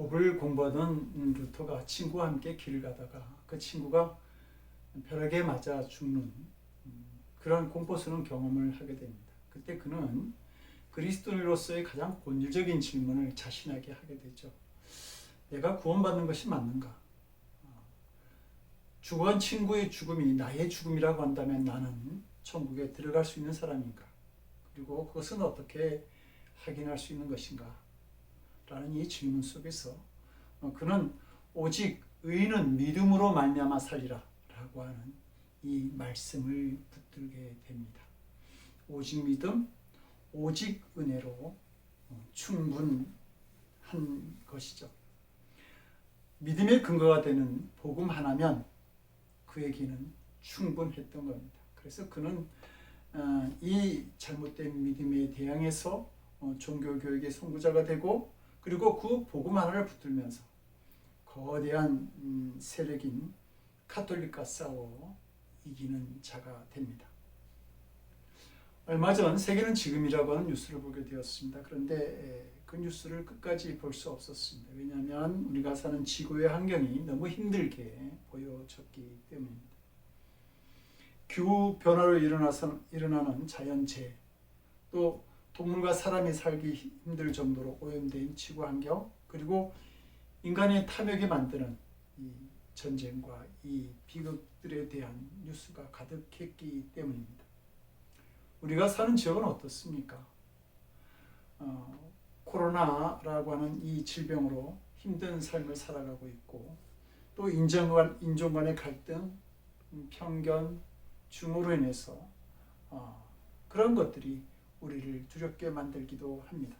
법을 공부하던 루터가 친구와 함께 길을 가다가 그 친구가 벼락에 맞아 죽는 그런 공포스러운 경험을 하게 됩니다. 그때 그는 그리스도인으로서의 가장 본질적인 질문을 자신에게 하게 되죠. 내가 구원받는 것이 맞는가? 죽어간 친구의 죽음이 나의 죽음이라고 한다면 나는 천국에 들어갈 수 있는 사람인가? 그리고 그것은 어떻게 확인할 수 있는 것인가? 라는 이 질문 속에서 그는 오직 의인은 믿음으로 말미암아 살리라 라고 하는 이 말씀을 붙들게 됩니다. 오직 믿음, 오직 은혜로 충분한 것이죠. 믿음의 근거가 되는 복음 하나면 그에게는 충분했던 겁니다. 그래서 그는 이 잘못된 믿음에 대항해서 종교교육의 선구자가 되고, 그리고 그 복음 하나를 붙들면서 거대한 세력인 카톨릭과 싸워 이기는 자가 됩니다. 얼마 전 세계는 지금이라고 하는 뉴스를 보게 되었습니다. 그런데 그 뉴스를 끝까지 볼 수 없었습니다. 왜냐하면 우리가 사는 지구의 환경이 너무 힘들게 보여졌기 때문입니다. 기후 변화로 일어나는 자연재해, 또 동물과 사람이 살기 힘들 정도로 오염된 지구 환경, 그리고 인간의 탐욕이 만드는 이 전쟁과 이 비극들에 대한 뉴스가 가득했기 때문입니다. 우리가 사는 지역은 어떻습니까? 코로나라고 하는 이 질병으로 힘든 삶을 살아가고 있고, 또 인종 간의 갈등, 편견, 증오로 인해서 그런 것들이 우리를 두렵게 만들기도 합니다.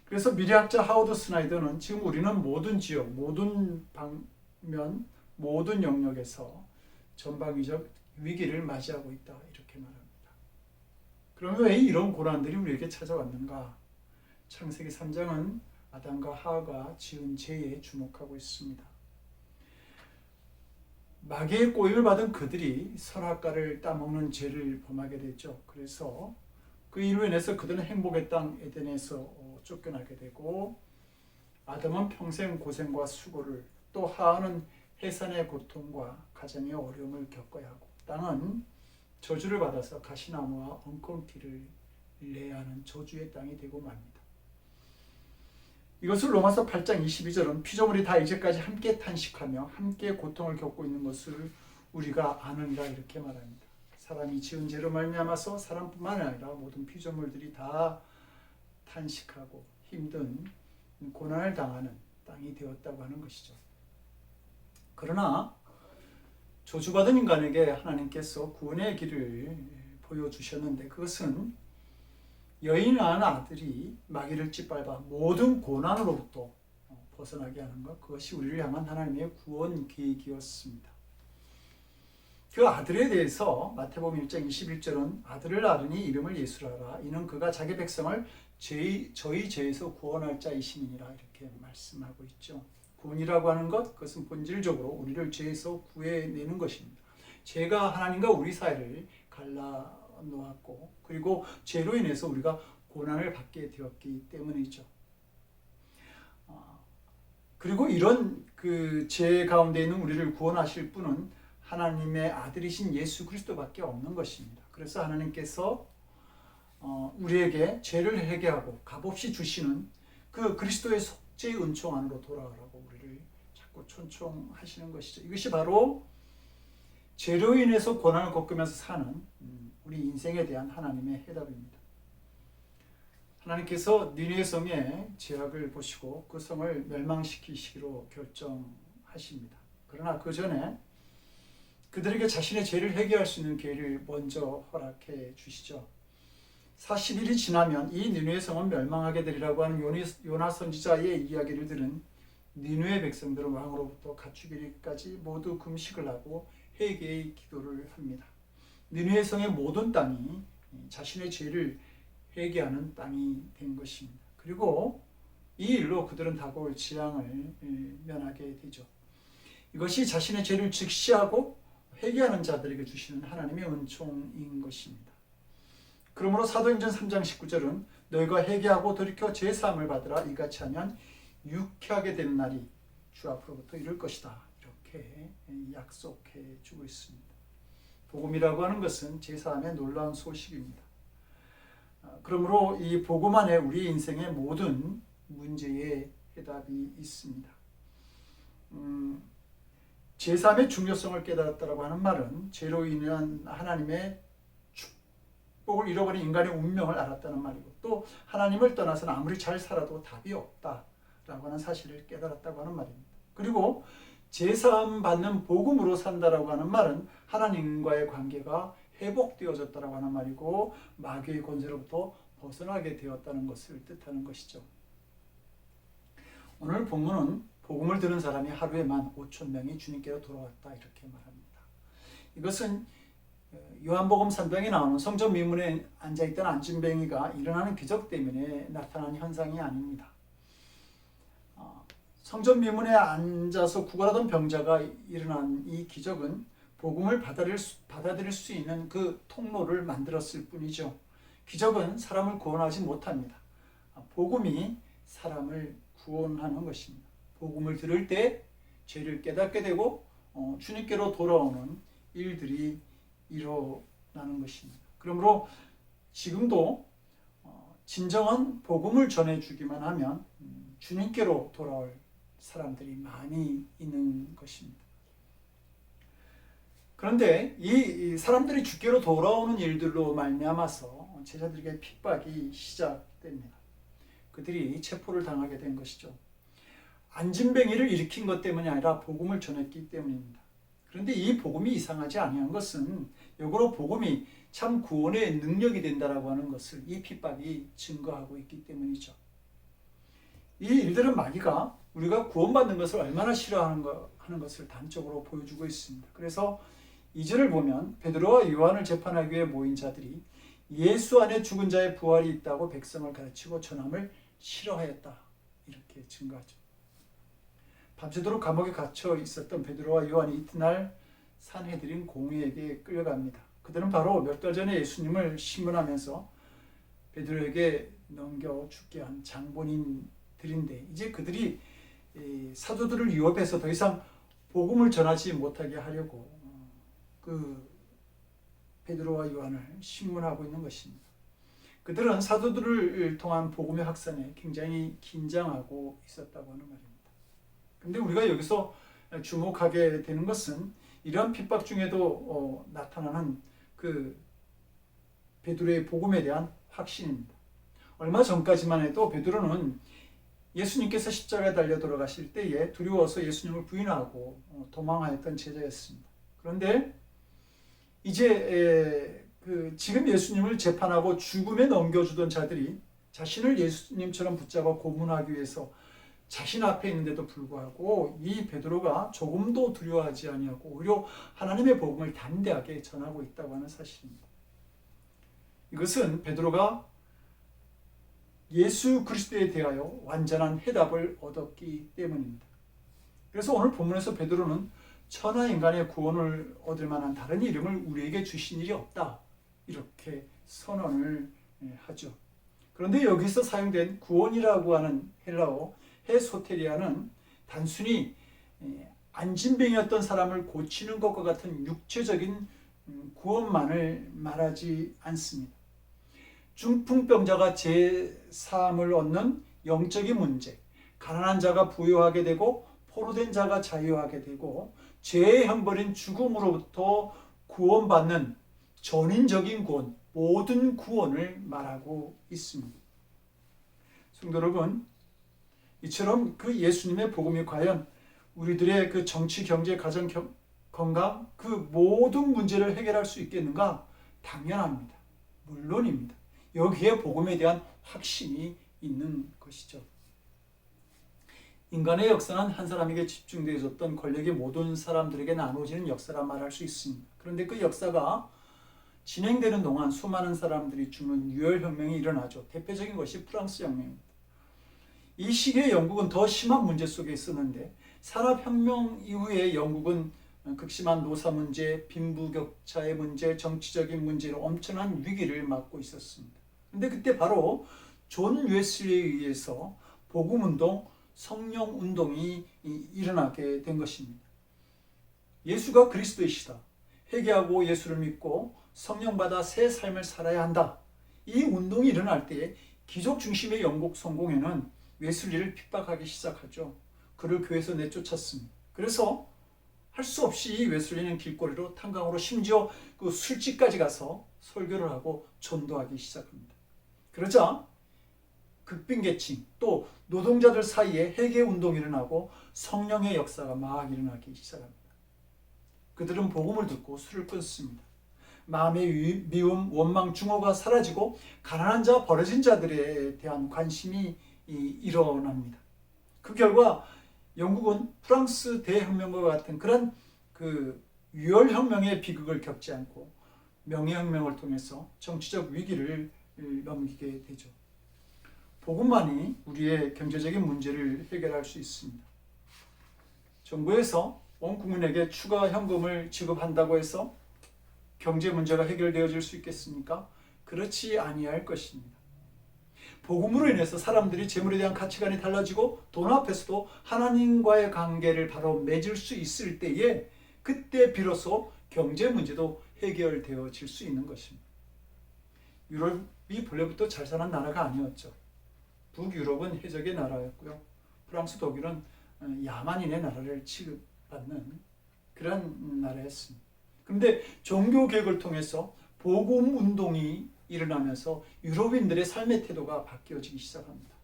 그래서 미래학자 하워드 스나이더는 지금 우리는 모든 지역, 모든 방면, 모든 영역에서 전방위적 위기를 맞이하고 있다, 이렇게 말합니다. 그러면 왜 이런 고난들이 우리에게 찾아왔는가? 창세기 3장은 아담과 하와가 지은 죄에 주목하고 있습니다. 마귀의 꼬임을 받은 그들이 선악과를 따먹는 죄를 범하게 되죠. 그래서 그 이로 인해서 그들은 행복의 땅 에덴에서 쫓겨나게 되고, 아담은 평생 고생과 수고를, 또 하와는 해산의 고통과 가정의 어려움을 겪어야 하고, 땅은 저주를 받아서 가시나무와 엉겅퀴를 내야 하는 저주의 땅이 되고 맙니다. 이것을 로마서 8장 22절은 피조물이 다 이제까지 함께 탄식하며 함께 고통을 겪고 있는 것을 우리가 아느니라, 이렇게 말합니다. 사람이 지은 죄로 말미암아서 사람뿐만 아니라 모든 피조물들이 다 탄식하고 힘든 고난을 당하는 땅이 되었다고 하는 것이죠. 그러나 저주받은 인간에게 하나님께서 구원의 길을 보여주셨는데, 그것은 여인을 낳은 아들이 마귀를 짓밟아 모든 고난으로부터 벗어나게 하는 것, 그것이 우리를 향한 하나님의 구원 계획이었습니다. 그 아들에 대해서 마태복음 1장 21절은 아들을 낳으니 이름을 예수라라. 이는 그가 자기 백성을 저희 죄에서 구원할 자이심이니라, 이렇게 말씀하고 있죠. 구원이라고 하는 것, 그것은 본질적으로 우리를 죄에서 구해내는 것입니다. 죄가 하나님과 우리 사이를 갈라놓았고, 그리고 죄로 인해서 우리가 고난을 받게 되었기 때문이죠. 그리고 이런 그 죄 가운데 있는 우리를 구원하실 분은 하나님의 아들이신 예수 그리스도밖에 없는 것입니다. 그래서 하나님께서 우리에게 죄를 회개하고 값없이 주시는 그 그리스도의 속죄의 은총 안으로 돌아가라고 우리를 자꾸 초청하시는 것이죠. 이것이 바로 죄로 인해서 고난을 겪으면서 사는 우리 인생에 대한 하나님의 해답입니다. 하나님께서 니느웨 성의 죄악을 보시고 그 성을 멸망시키시기로 결정하십니다. 그러나 그 전에 그들에게 자신의 죄를 해결할 수 있는 기회를 먼저 허락해 주시죠. 40일이 지나면 이 니느웨 성은 멸망하게 되리라고 하는 요나 선지자의 이야기를 들은 니느웨 백성들은 왕으로부터 가축일까지 모두 금식을 하고 회개의 기도를 합니다. 니느웨 성의 모든 땅이 자신의 죄를 회개하는 땅이 된 것입니다. 그리고 이 일로 그들은 다가올 재앙을 면하게 되죠. 이것이 자신의 죄를 직시하고 회개하는 자들에게 주시는 하나님의 은총인 것입니다. 그러므로 사도행전 3장 19절은 너희가 회개하고 돌이켜 죄사함을 받으라. 이같이 하면 유쾌하게 된 날이 주 앞으로부터 이룰 것이다. 이렇게 약속해 주고 있습니다. 복음이라고 하는 것은 제3의 놀라운 소식입니다. 그러므로 이 복음 안에 우리 인생의 모든 문제에 해답이 있습니다. 제3의 중요성을 깨달았다고 하는 말은 죄로 인한 하나님의 축복을 잃어버린 인간의 운명을 알았다는 말이고, 또 하나님을 떠나서는 아무리 잘 살아도 답이 없다라고 하는 사실을 깨달았다고 하는 말입니다. 그리고 제사함 받는 복음으로 산다라고 하는 말은 하나님과의 관계가 회복되어졌다라고 하는 말이고, 마귀의 권세로부터 벗어나게 되었다는 것을 뜻하는 것이죠. 오늘 본문은 복음을 들은 사람이 하루에 15,000명이 주님께로 돌아왔다 이렇게 말합니다. 이것은 요한복음 3장에 나오는 성전 미문에 앉아있던 안진뱅이가 일어나는 기적 때문에 나타난 현상이 아닙니다. 성전 미문에 앉아서 구걸하던 병자가 일어난 이 기적은 복음을 받아들일 수 있는 그 통로를 만들었을 뿐이죠. 기적은 사람을 구원하지 못합니다. 복음이 사람을 구원하는 것입니다. 복음을 들을 때 죄를 깨닫게 되고 주님께로 돌아오는 일들이 일어나는 것입니다. 그러므로 지금도 진정한 복음을 전해주기만 하면 주님께로 돌아올 사람들이 많이 있는 것입니다. 그런데 이 사람들이 주께로 돌아오는 일들로 말미암아서 제자들에게 핍박이 시작됩니다. 그들이 체포를 당하게 된 것이죠. 안진뱅이를 일으킨 것 때문이 아니라 복음을 전했기 때문입니다. 그런데 이 복음이 이상하지 아니한 것은 역으로 복음이 참 구원의 능력이 된다라고 하는 것을 이 핍박이 증거하고 있기 때문이죠. 이 일들은 마귀가 우리가 구원받는 것을 얼마나 싫어하는 것을 단적으로 보여주고 있습니다. 그래서 2절을 보면 베드로와 요한을 재판하기 위해 모인 자들이 예수 안에 죽은 자의 부활이 있다고 백성을 가르치고 전함을 싫어하였다 이렇게 증거하죠. 밤새도록 감옥에 갇혀 있었던 베드로와 요한이 이튿날 산헤드린 공회에게 끌려갑니다. 그들은 바로 몇 달 전에 예수님을 신문하면서 베드로에게 넘겨 죽게 한 장본인들인데, 이제 그들이 사도들을 유업해서 더 이상 복음을 전하지 못하게 하려고 그 베드로와 요한을 신문하고 있는 것입니다. 그들은 사도들을 통한 복음의 확산에 굉장히 긴장하고 있었다고 하는 말입니다. 그런데 우리가 여기서 주목하게 되는 것은 이러한 핍박 중에도 나타나는 그 베드로의 복음에 대한 확신입니다. 얼마 전까지만 해도 베드로는 예수님께서 십자가에 달려 돌아가실 때에 두려워서 예수님을 부인하고 도망하였던 제자였습니다. 그런데 이제 지금 예수님을 재판하고 죽음에 넘겨주던 자들이 자신을 예수님처럼 붙잡아 고문하기 위해서 자신 앞에 있는데도 불구하고 이 베드로가 조금도 두려워하지 아니하고 오히려 하나님의 복음을 담대하게 전하고 있다고 하는 사실입니다. 이것은 베드로가 예수 그리스도에 대하여 완전한 해답을 얻었기 때문입니다. 그래서 오늘 본문에서 베드로는 천하 인간의 구원을 얻을 만한 다른 이름을 우리에게 주신 일이 없다 이렇게 선언을 하죠. 그런데 여기서 사용된 구원이라고 하는 헬라어 헤소테리아는 단순히 안진병이었던 사람을 고치는 것과 같은 육체적인 구원만을 말하지 않습니다. 중풍병자가 제3을 얻는 영적인 문제, 가난한 자가 부유하게 되고 포로된 자가 자유하게 되고 죄의 형벌인 죽음으로부터 구원받는 전인적인 구원, 모든 구원을 말하고 있습니다. 성도 여러분, 이처럼 그 예수님의 복음이 과연 우리들의 그 정치, 경제, 가정, 건강 그 모든 문제를 해결할 수 있겠는가? 당연합니다. 물론입니다. 여기에 복음에 대한 확신이 있는 것이죠. 인간의 역사는 한 사람에게 집중되어졌던 권력이 모든 사람들에게 나눠지는 역사라 말할 수 있습니다. 그런데 그 역사가 진행되는 동안 수많은 사람들이 죽는 유혈혁명이 일어나죠. 대표적인 것이 프랑스 혁명입니다. 이 시기에 영국은 더 심한 문제 속에 있었는데 산업혁명 이후에 영국은 극심한 노사 문제, 빈부격차의 문제, 정치적인 문제로 엄청난 위기를 맞고 있었습니다. 그런데 그때 바로 존 웨슬리에 의해서 복음운동, 성령 운동이 일어나게 된 것입니다. 예수가 그리스도이시다. 회개하고 예수를 믿고 성령 받아 새 삶을 살아야 한다. 이 운동이 일어날 때에 기독 중심의 영국 성공회는 웨슬리를 핍박하기 시작하죠. 그를 교회에서 내쫓았습니다. 그래서 할 수 없이 웨슬리는 길거리로 탄광으로 심지어 그 술집까지 가서 설교를 하고 전도하기 시작합니다. 그러자 극빈계층 또 노동자들 사이에 회개 운동이 일어나고 성령의 역사가 막 일어나기 시작합니다. 그들은 복음을 듣고 술을 끊습니다. 마음의 미움, 원망, 증오가 사라지고 가난한 자, 버려진 자들에 대한 관심이 일어납니다. 그 결과 영국은 프랑스 대혁명과 같은 그런 그 유혈혁명의 비극을 겪지 않고 명예혁명을 통해서 정치적 위기를 넘기게 되죠. 복음만이 우리의 경제적인 문제를 해결할 수 있습니다. 정부에서 온 국민에게 추가 현금을 지급한다고 해서 경제 문제가 해결되어질 수 있겠습니까? 그렇지 아니할 것입니다. 복음으로 인해서 사람들이 재물에 대한 가치관이 달라지고 돈 앞에서도 하나님과의 관계를 바로 맺을 수 있을 때에 그때 비로소 경제 문제도 해결되어질 수 있는 것입니다. 유럽이 본래부터 잘 사는 나라가 아니었죠. 북유럽은 해적의 나라였고요. 프랑스, 독일은 야만인의 나라를 취급받는 그런 나라였습니다. 그런데 종교개혁을 통해서 복음 운동이 일어나면서 유럽인들의 삶의 태도가 바뀌어지기 시작합니다.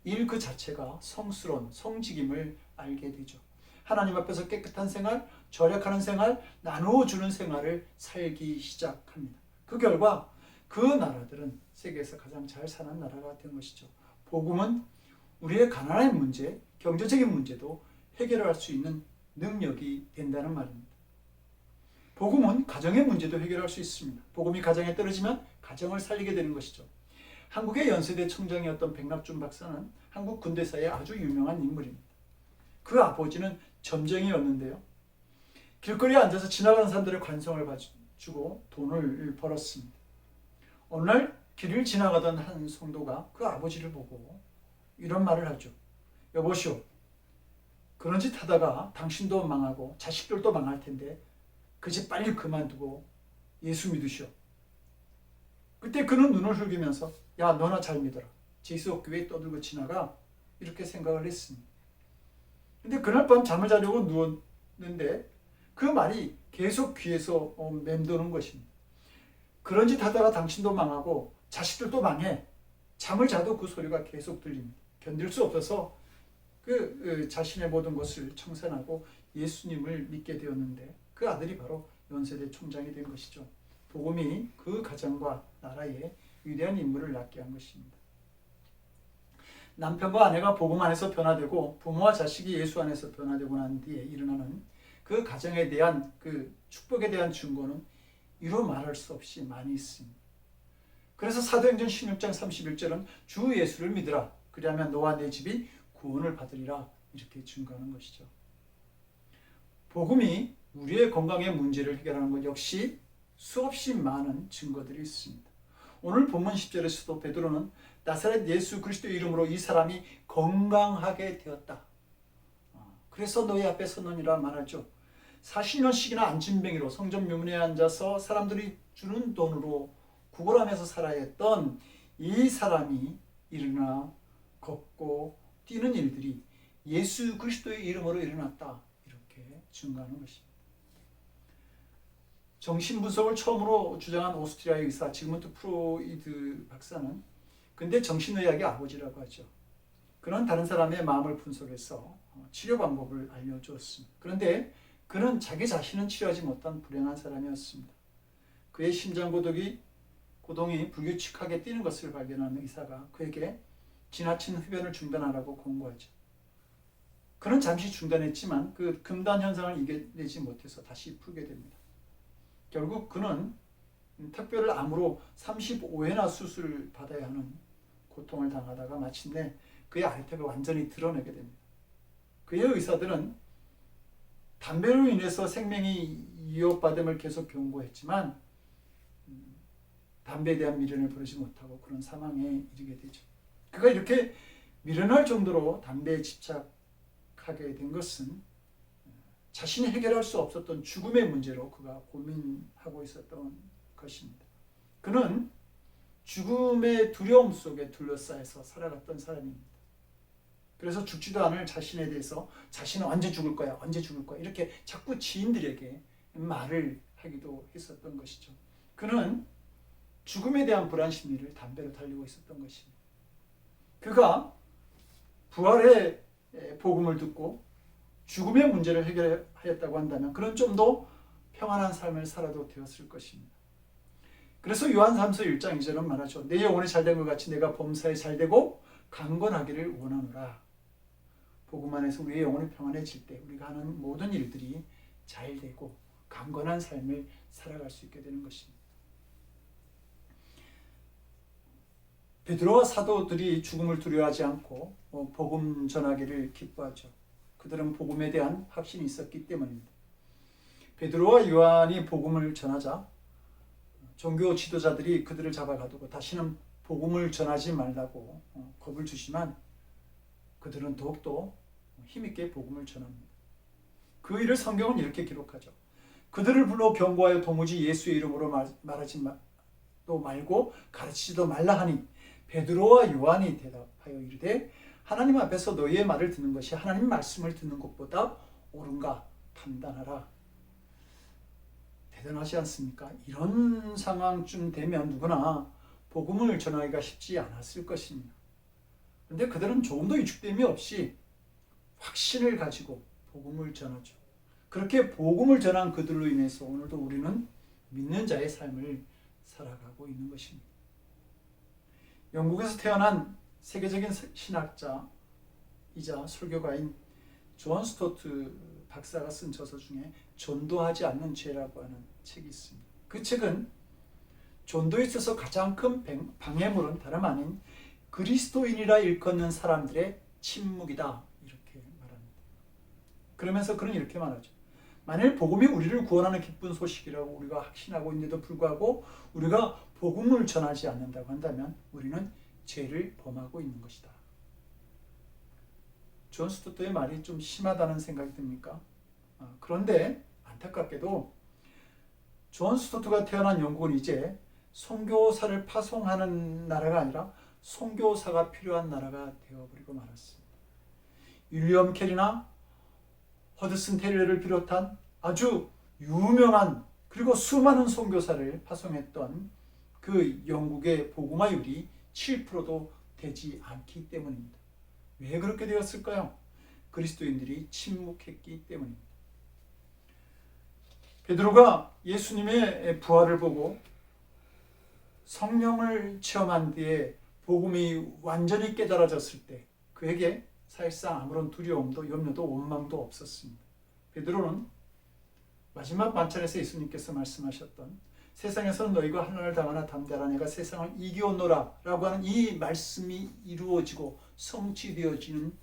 일 그 자체가 성스러운 성직임을 알게 되죠. 하나님 앞에서 깨끗한 생활, 절약하는 생활, 나누어주는 생활을 살기 시작합니다. 그 결과 그 나라들은 세계에서 가장 잘 사는 나라가 된 것이죠. 복음은 우리의 가난의 문제, 경제적인 문제도 해결할 수 있는 능력이 된다는 말입니다. 복음은 가정의 문제도 해결할 수 있습니다. 복음이 가정에 떨어지면 가정을 살리게 되는 것이죠. 한국의 연세대 청장이었던 백낙준 박사는 한국 근대사의 아주 유명한 인물입니다. 그 아버지는 점쟁이였는데요. 길거리에 앉아서 지나가는 사람들의 관성을 봐주고 돈을 벌었습니다. 어느 날 길을 지나가던 한 성도가 그 아버지를 보고 이런 말을 하죠. 여보시오, 그런 짓 하다가 당신도 망하고 자식들도 망할 텐데 그 집 빨리 그만두고 예수 믿으시오. 그때 그는 눈을 흘기면서 야, 너나 잘 믿어라. 제수교회에 떠들고 지나가. 이렇게 생각을 했습니다. 근데 그날 밤 잠을 자려고 누웠는데 그 말이 계속 귀에서 맴도는 것입니다. 그런 짓 하다가 당신도 망하고 자식들도 망해. 잠을 자도 그 소리가 계속 들립니다. 견딜 수 없어서 자신의 모든 것을 청산하고 예수님을 믿게 되었는데 그 아들이 바로 연세대 총장이 된 것이죠. 복음이 그 가정과 나라에 위대한 인물을 낳게 한 것입니다. 남편과 아내가 복음 안에서 변화되고 부모와 자식이 예수 안에서 변화되고 난 뒤에 일어나는 그 가정에 대한 그 축복에 대한 증거는 이루 말할 수 없이 많이 있습니다. 그래서 사도행전 16장 31절은 주 예수를 믿으라. 그리하면 너와 내 집이 구원을 받으리라. 이렇게 증거하는 것이죠. 복음이 우리의 건강의 문제를 해결하는 것 역시 수없이 많은 증거들이 있습니다. 오늘 본문 10절에서도 베드로는 나사렛 예수 그리스도의 이름으로 이 사람이 건강하게 되었다. 그래서 너희 앞에 서느니라 말하죠. 40년씩이나 안진뱅이로 성전 묘문에 앉아서 사람들이 주는 돈으로 구걸하면서 살아야 했던 이 사람이 일어나 걷고 뛰는 일들이 예수 그리스도의 이름으로 일어났다. 이렇게 증거하는 것입니다. 정신분석을 처음으로 주장한 오스트리아의 의사 지그문트 프로이드 박사는 근대 정신의학의 아버지라고 하죠. 그는 다른 사람의 마음을 분석해서 치료 방법을 알려주었습니다. 그런데 그는 자기 자신은 치료하지 못한 불행한 사람이었습니다. 그의 심장고동이 불규칙하게 뛰는 것을 발견한 의사가 그에게 지나친 흡연을 중단하라고 권고하죠. 그는 잠시 중단했지만 그 금단 현상을 이겨내지 못해서 다시 풀게 됩니다. 결국 그는 특별을 암으로 35회나 수술을 받아야 하는 고통을 당하다가 마침내 그의 아이템을 완전히 드러내게 됩니다. 그의 의사들은 담배로 인해서 생명이 위협받음을 계속 경고했지만 담배에 대한 미련을 버리지 못하고 그런 사망에 이르게 되죠. 그가 이렇게 미련할 정도로 담배에 집착하게 된 것은 자신이 해결할 수 없었던 죽음의 문제로 그가 고민하고 있었던 것입니다. 그는 죽음의 두려움 속에 둘러싸여서 살아갔던 사람입니다. 그래서 죽지도 않을 자신에 대해서 자신은 언제 죽을 거야, 언제 죽을 거야 이렇게 자꾸 지인들에게 말을 하기도 했었던 것이죠. 그는 죽음에 대한 불안 심리를 담배로 달리고 있었던 것입니다. 그가 부활의 복음을 듣고 죽음의 문제를 해결하였다고 한다면 그는 좀 더 평안한 삶을 살아도 되었을 것입니다. 그래서 요한 3서 1장 2절은 말하죠. 내 영혼이 잘된 것 같이 내가 범사에 잘되고 강건하기를 원하노라. 복음 안에서 우리의 영혼이 평안해질 때 우리가 하는 모든 일들이 잘되고 강건한 삶을 살아갈 수 있게 되는 것입니다. 베드로와 사도들이 죽음을 두려워하지 않고 복음 전하기를 기뻐하죠. 그들은 복음에 대한 확신이 있었기 때문입니다. 베드로와 요한이 복음을 전하자 종교 지도자들이 그들을 잡아가두고 다시는 복음을 전하지 말라고 겁을 주지만 그들은 더욱더 힘있게 복음을 전합니다. 그 일을 성경은 이렇게 기록하죠. 그들을 불러 경고하여 도무지 예수의 이름으로 말하지 말고 가르치지도 말라 하니 베드로와 요한이 대답하여 이르되 하나님 앞에서 너희의 말을 듣는 것이 하나님 말씀을 듣는 것보다 옳은가 판단하라. 대단하지 않습니까? 이런 상황쯤 되면 누구나 복음을 전하기가 쉽지 않았을 것입니다. 그런데 그들은 조금도 위축됨이 없이 확신을 가지고 복음을 전하죠. 그렇게 복음을 전한 그들로 인해서 오늘도 우리는 믿는 자의 삶을 살아가고 있는 것입니다. 영국에서 태어난 세계적인 신학자이자 설교가인 존 스토트 박사가 쓴 저서 중에 전도하지 않는 죄라고 하는 책이 있습니다. 그 책은 전도에 있어서 가장 큰 방해물은 다름 아닌 그리스도인이라 일컫는 사람들의 침묵이다 이렇게 말합니다. 그러면서 그는 이렇게 말하죠. 만일 복음이 우리를 구원하는 기쁜 소식이라고 우리가 확신하고 있는데도 불구하고 우리가 복음을 전하지 않는다고 한다면 우리는 죄를 범하고 있는 것이다. 존 스토트의 말이 좀 심하다는 생각이 듭니까? 그런데 안타깝게도 존 스토트가 태어난 영국은 이제 선교사를 파송하는 나라가 아니라 선교사가 필요한 나라가 되어버리고 말았습니다. 윌리엄 캐리나 허드슨 테일러를 비롯한 아주 유명한 그리고 수많은 선교사를 파송했던 그 영국의 복음화율이 7%도 되지 않기 때문입니다. 왜 그렇게 되었을까요? 그리스도인들이 침묵했기 때문입니다. 베드로가 예수님의 부활을 보고 성령을 체험한 뒤에 복음이 완전히 깨달아졌을 때 그에게 사실상 아무런 두려움도 염려도 원망도 없었습니다. 베드로는 마지막 만찬에서 예수님께서 말씀하셨던 세상에서는 너희가 하나님을 당하나 담대하라 내가 세상을 이겨오노라 라고 하는 이 말씀이 이루어지고 성취되어지는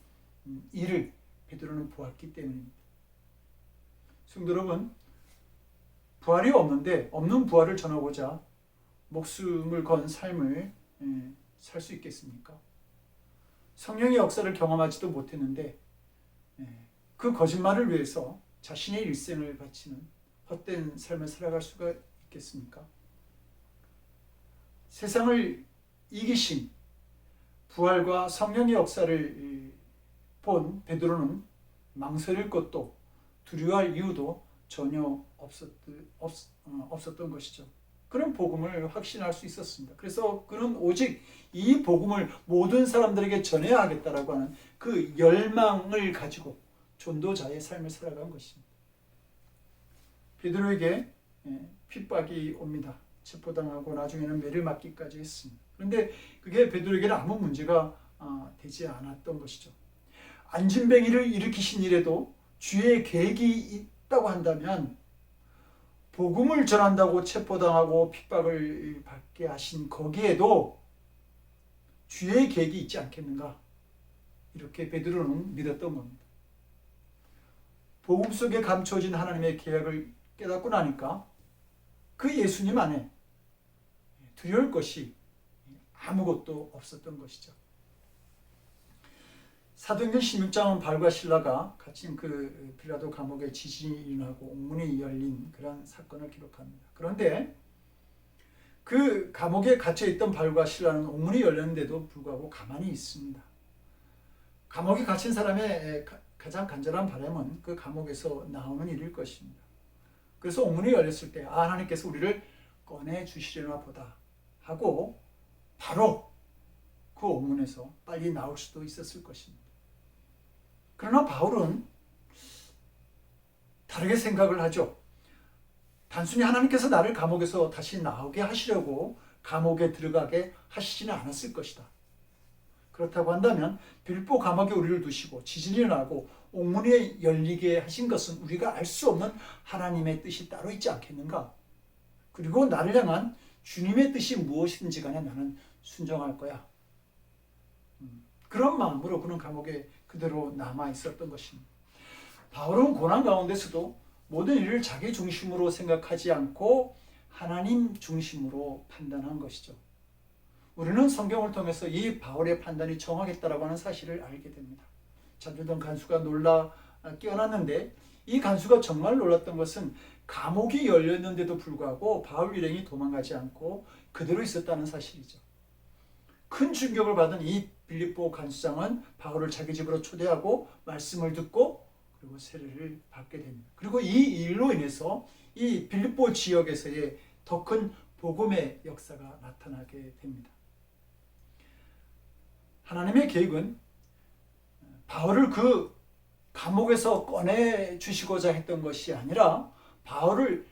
일을 베드로는 보았기 때문입니다. 성도 여러분, 부활이 없는데 없는 부활을 전하고자 목숨을 건 삶을 살 수 있겠습니까? 성령의 역사를 경험하지도 못했는데 그 거짓말을 위해서 자신의 일생을 바치는 헛된 삶을 살아갈 수가 있겠습니까? 세상을 이기신 부활과 성령의 역사를 본 베드로는 망설일 것도 두려워할 이유도 전혀 없었던 것이죠. 그런 복음을 확신할 수 있었습니다. 그래서 그는 오직 이 복음을 모든 사람들에게 전해야 하겠다라고 하는 그 열망을 가지고 전도자의 삶을 살아간 것입니다. 베드로에게 핍박이 옵니다. 체포당하고 나중에는 매를 맞기까지 했습니다. 그런데 그게 베드로에게는 아무 문제가 되지 않았던 것이죠. 안진뱅이를 일으키신 일에도 주의 계획이 있다고 한다면 복음을 전한다고 체포당하고 핍박을 받게 하신 거기에도 주의 계획이 있지 않겠는가? 이렇게 베드로는 믿었던 겁니다. 복음 속에 감춰진 하나님의 계획을 깨닫고 나니까 그 예수님 안에 두려울 것이 아무것도 없었던 것이죠. 사도행전 16장은 바울과 실라가 갇힌 그 빌라도 감옥에 지진이 일어나고 옥문이 열린 그런 사건을 기록합니다. 그런데 그 감옥에 갇혀 있던 바울과 실라는 옥문이 열렸는데도 불구하고 가만히 있습니다. 감옥에 갇힌 사람의 가장 간절한 바람은 그 감옥에서 나오는 일일 것입니다. 그래서 옥문이 열렸을 때 하나님께서 우리를 꺼내 주시려나 보다 하고 바로 그 옥문에서 빨리 나올 수도 있었을 것입니다. 그러나 바울은 다르게 생각을 하죠. 단순히 하나님께서 나를 감옥에서 다시 나오게 하시려고 감옥에 들어가게 하시지는 않았을 것이다. 그렇다고 한다면 빌립보 감옥에 우리를 두시고 지진이 나고 옥문이 열리게 하신 것은 우리가 알 수 없는 하나님의 뜻이 따로 있지 않겠는가? 그리고 나를 향한 주님의 뜻이 무엇이든지 간에 나는 순종할 거야. 그런 마음으로 그는 감옥에 그대로 남아 있었던 것입니다. 바울은 고난 가운데서도 모든 일을 자기 중심으로 생각하지 않고 하나님 중심으로 판단한 것이죠. 우리는 성경을 통해서 이 바울의 판단이 정확했다라고 하는 사실을 알게 됩니다. 잠들던 간수가 놀라 깨어났는데 이 간수가 정말 놀랐던 것은 감옥이 열렸는데도 불구하고 바울 일행이 도망가지 않고 그대로 있었다는 사실이죠. 큰 충격을 받은 이 빌립보 간수장은 바울을 자기 집으로 초대하고 말씀을 듣고 그리고 세례를 받게 됩니다. 그리고 이 일로 인해서 이 빌립보 지역에서의 더 큰 복음의 역사가 나타나게 됩니다. 하나님의 계획은 바울을 그 감옥에서 꺼내 주시고자 했던 것이 아니라 바울을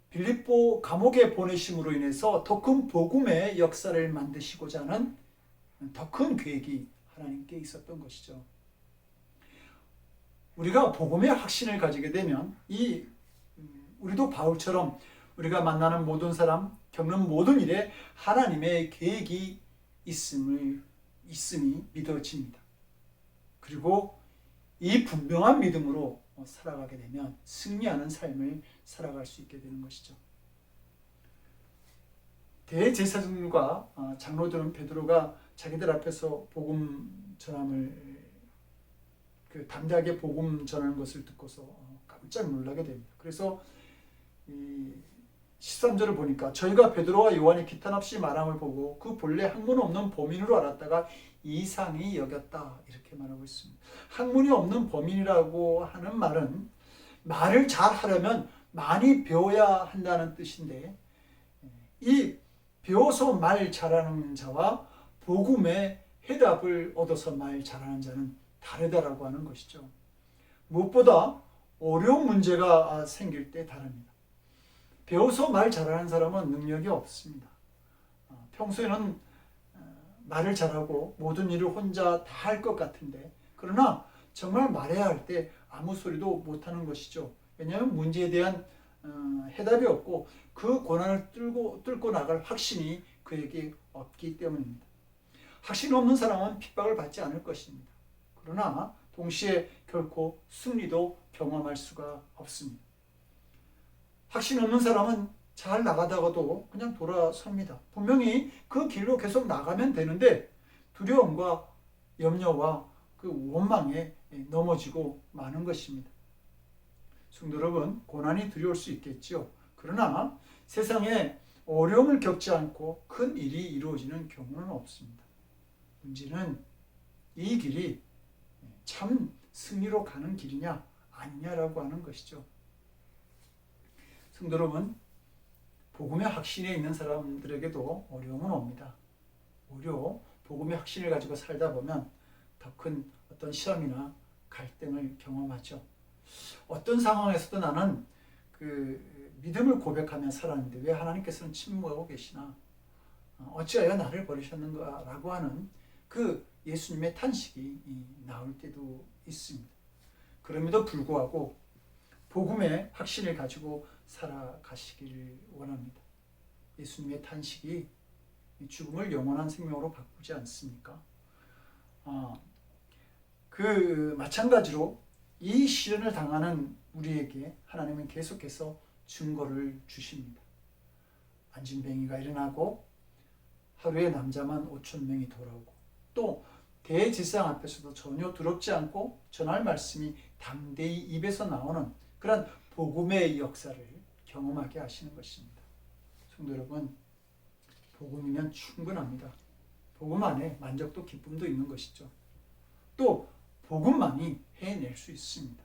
빌립보 감옥에 보내심으로 인해서 더 큰 복음의 역사를 만드시고자 하는 더 큰 계획이 하나님께 있었던 것이죠. 우리가 복음의 확신을 가지게 되면 우리도 바울처럼 우리가 만나는 모든 사람, 겪는 모든 일에 하나님의 계획이 있음이 믿어집니다. 그리고 이 분명한 믿음으로 살아가게 되면 승리하는 삶을 살아갈 수 있게 되는 것이죠. 대제사장들과 장로들은 베드로가 자기들 앞에서 복음 전함을 담대하게 복음 전하는 것을 듣고서 깜짝 놀라게 됩니다. 그래서 13절을 보니까 저희가 베드로와 요한이 기탄 없이 말함을 보고 그 본래 학문 없는 범인으로 알았다가 이상히 여겼다 이렇게 말하고 있습니다. 학문이 없는 범인이라고 하는 말은 말을 잘 하려면 많이 배워야 한다는 뜻인데 이 배워서 말 잘하는 자와 복음의 해답을 얻어서 말 잘하는 자는 다르다라고 하는 것이죠. 무엇보다 어려운 문제가 생길 때 다릅니다. 배워서 말 잘하는 사람은 능력이 없습니다. 평소에는 말을 잘하고 모든 일을 혼자 다 할 것 같은데 그러나 정말 말해야 할 때 아무 소리도 못하는 것이죠. 왜냐하면 문제에 대한 해답이 없고 그 고난을 뚫고 나갈 확신이 그에게 없기 때문입니다. 확신 없는 사람은 핍박을 받지 않을 것입니다. 그러나 동시에 결코 승리도 경험할 수가 없습니다. 확신 없는 사람은 잘 나가다가도 그냥 돌아섭니다. 분명히 그 길로 계속 나가면 되는데 두려움과 염려와 그 원망에 넘어지고 마는 것입니다. 성도 여러분, 고난이 두려울 수 있겠죠. 그러나 세상에 어려움을 겪지 않고 큰 일이 이루어지는 경우는 없습니다. 문제는 이 길이 참 승리로 가는 길이냐 아니냐라고 하는 것이죠. 성도 여러분, 복음의 확신에 있는 사람들에게도 어려움은 옵니다. 오히려 복음의 확신을 가지고 살다 보면 더 큰 어떤 시험이나 갈등을 경험하죠. 어떤 상황에서도 나는 그 믿음을 고백하며 살았는데 왜 하나님께서는 침묵하고 계시나? 어찌하여 나를 버리셨는가? 라고 하는 그 예수님의 탄식이 나올 때도 있습니다. 그럼에도 불구하고 복음의 확신을 가지고 살아가시기를 원합니다. 예수님의 탄식이 죽음을 영원한 생명으로 바꾸지 않습니까? 마찬가지로 이 시련을 당하는 우리에게 하나님은 계속해서 증거를 주십니다. 안진뱅이가 일어나고 하루에 남자만 5,000명이 돌아오고 또 대제사장 앞에서도 전혀 두렵지 않고 전할 말씀이 담대히 입에서 나오는 그런 복음의 역사를 경험하게 하시는 것입니다. 성도 여러분, 복음이면 충분합니다. 복음 안에 만족도 기쁨도 있는 것이죠. 또 복음만이 해낼 수 있습니다.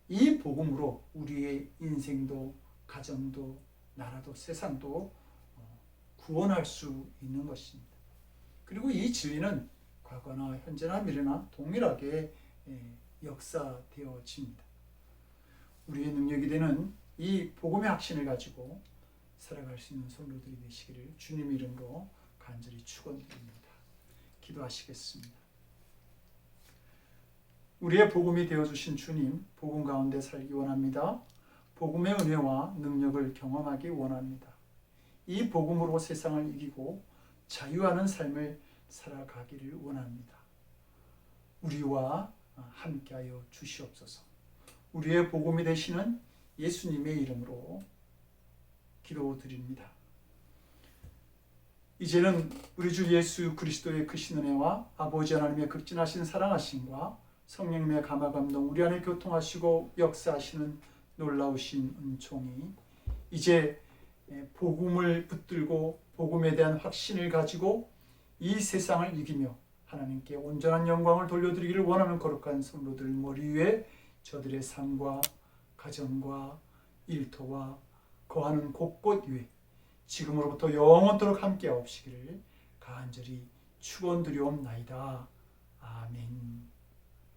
이 복음으로 우리의 인생도 가정도 나라도 세상도 구원할 수 있는 것입니다. 그리고 이 진리는 과거나 현재나 미래나 동일하게 역사되어집니다. 우리의 능력이 되는 이 복음의 확신을 가지고 살아갈 수 있는 성도들이 되시기를 주님 이름으로 간절히 축원드립니다. 기도하시겠습니다. 우리의 복음이 되어주신 주님, 복음 가운데 살기 원합니다. 복음의 은혜와 능력을 경험하기 원합니다. 이 복음으로 세상을 이기고 자유하는 삶을 살아가기를 원합니다. 우리와 함께하여 주시옵소서. 우리의 복음이 되시는 예수님의 이름으로 기도드립니다. 이제는 우리 주 예수 그리스도의 크신 은혜와 아버지 하나님의 극진하신 사랑하심과 성령님의 감화 감동 우리 안에 교통하시고 역사하시는 놀라우신 은총이 이제 복음을 붙들고 복음에 대한 확신을 가지고 이 세상을 이기며 하나님께 온전한 영광을 돌려드리기를 원하는 거룩한 성도들 머리 위에 저들의 삶과 가정과 일터와 거하는 곳곳 위에 지금으로부터 영원토록 함께 하옵시기를 간절히 축원드리옵나이다. 아멘.